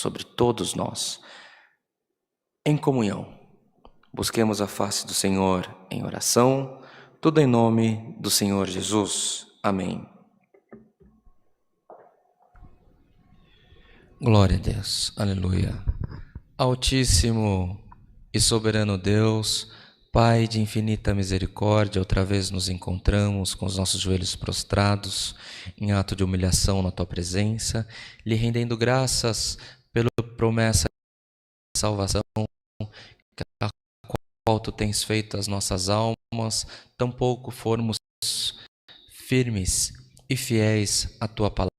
sobre todos nós. Em comunhão, busquemos a face do Senhor em oração, tudo em nome do Senhor Jesus. Amém. Glória a Deus, aleluia. Altíssimo e soberano Deus, Pai de infinita misericórdia, outra vez nos encontramos com os nossos joelhos prostrados, em ato de humilhação na Tua presença, lhe rendendo graças pela promessa de salvação, a qual Tu tens feito às nossas almas, tampouco formos firmes e fiéis à Tua palavra.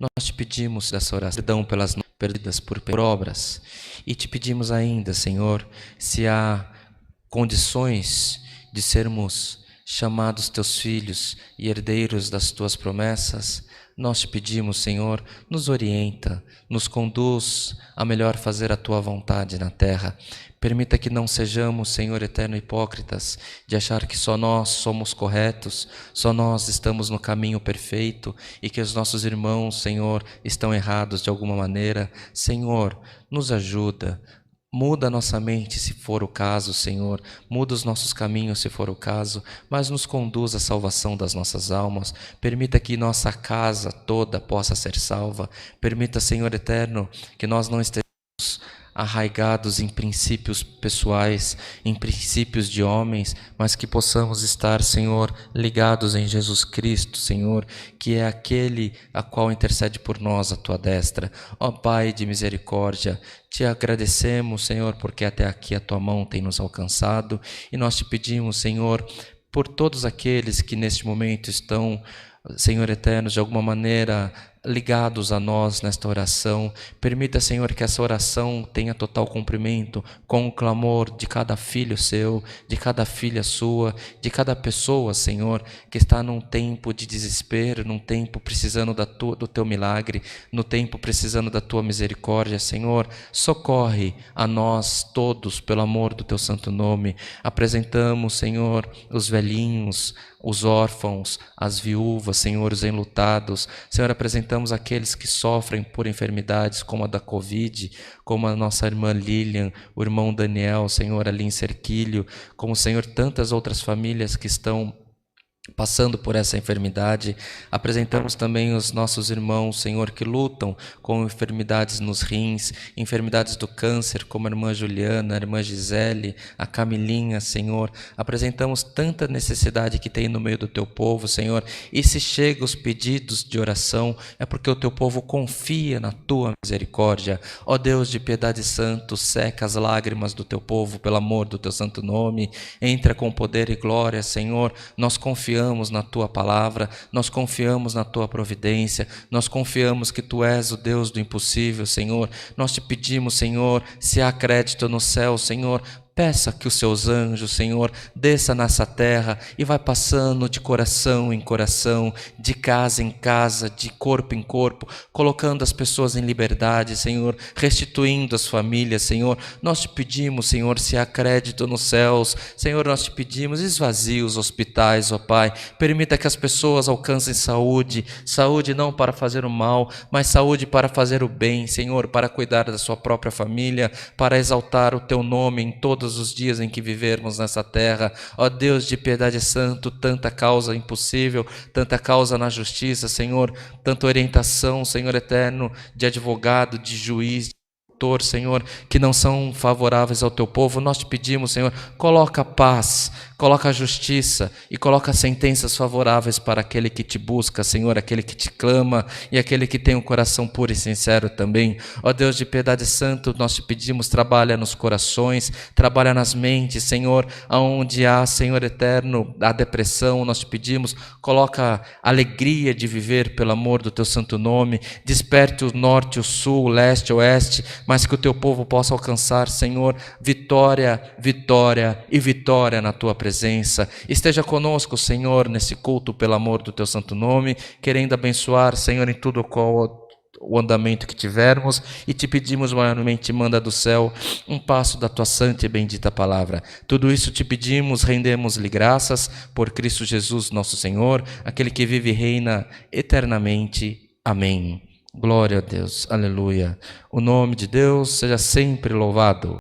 Nós te pedimos dessa oração, perdão pelas perdidas por obras, e te pedimos ainda, Senhor, se há condições de sermos chamados teus filhos e herdeiros das tuas promessas, nós te pedimos, Senhor, nos orienta, nos conduz a melhor fazer a tua vontade na terra. Permita que não sejamos, Senhor eterno, hipócritas, de achar que só nós somos corretos, só nós estamos no caminho perfeito e que os nossos irmãos, Senhor, estão errados de alguma maneira. Senhor, nos ajuda. Muda a nossa mente se for o caso, Senhor, muda os nossos caminhos se for o caso, mas nos conduz à salvação das nossas almas, permita que nossa casa toda possa ser salva, permita, Senhor eterno, que nós não estejamos arraigados em princípios pessoais, em princípios de homens, mas que possamos estar, Senhor, ligados em Jesus Cristo, Senhor, que é aquele a qual intercede por nós à tua destra. Ó Pai de misericórdia, te agradecemos, Senhor, porque até aqui a tua mão tem nos alcançado, e nós te pedimos, Senhor, por todos aqueles que neste momento estão, Senhor eterno, de alguma maneira ligados a nós nesta oração, permita, Senhor, que essa oração tenha total cumprimento com o clamor de cada filho seu, de cada filha sua, de cada pessoa, Senhor, que está num tempo de desespero, num tempo precisando do teu milagre, no tempo precisando da tua misericórdia. Senhor, socorre a nós todos pelo amor do teu santo nome. Apresentamos, Senhor, os velhinhos, os órfãos, as viúvas, Senhor, os enlutados. Senhor, apresentamos aqueles que sofrem por enfermidades como a da Covid, como a nossa irmã Lilian, o irmão Daniel, Senhor, ali em Cerquilho, como, Senhor, tantas outras famílias que estão passando por essa enfermidade. Apresentamos também os nossos irmãos, Senhor, que lutam com enfermidades nos rins, enfermidades do câncer, como a irmã Juliana, a irmã Gisele, a Camilinha, Senhor. Apresentamos tanta necessidade que tem no meio do teu povo, Senhor, e se chega os pedidos de oração, é porque o teu povo confia na tua misericórdia. Ó Deus de piedade santo, seca as lágrimas do teu povo pelo amor do teu santo nome, entra com poder e glória, Senhor. Nós confiamos na tua palavra, nós confiamos na tua providência, nós confiamos que tu és o Deus do impossível, Senhor. Nós te pedimos, Senhor, se há crédito no céu, Senhor, peça que os seus anjos, Senhor, desça nessa terra e vai passando de coração em coração, de casa em casa, de corpo em corpo, colocando as pessoas em liberdade, Senhor, restituindo as famílias, Senhor. Nós te pedimos, Senhor, se há crédito nos céus, Senhor, nós te pedimos, esvazie os hospitais, ó Pai, permita que as pessoas alcancem saúde, saúde não para fazer o mal, mas saúde para fazer o bem, Senhor, para cuidar da sua própria família, para exaltar o teu nome em todos os dias em que vivermos nessa terra. Ó Deus de piedade santo, tanta causa impossível, tanta causa na justiça, Senhor, tanta orientação, Senhor eterno, de advogado, de juiz, Senhor, que não são favoráveis ao teu povo. Nós te pedimos, Senhor, coloca paz, coloca justiça e coloca sentenças favoráveis para aquele que te busca, Senhor, aquele que te clama e aquele que tem um coração puro e sincero também. Ó Deus de piedade santo, nós te pedimos, trabalha nos corações, trabalha nas mentes, Senhor, aonde há, Senhor eterno, a depressão, nós te pedimos, coloca alegria de viver pelo amor do teu santo nome, desperte o norte, o sul, o leste, o oeste, mas que o teu povo possa alcançar, Senhor, vitória, vitória e vitória na tua presença. Esteja conosco, Senhor, nesse culto pelo amor do teu santo nome, querendo abençoar, Senhor, em tudo o andamento que tivermos, e te pedimos maiormente, manda do céu um passo da tua santa e bendita palavra. Tudo isso te pedimos, rendemos-lhe graças por Cristo Jesus nosso Senhor, aquele que vive e reina eternamente. Amém. Glória a Deus. Aleluia. O nome de Deus seja sempre louvado.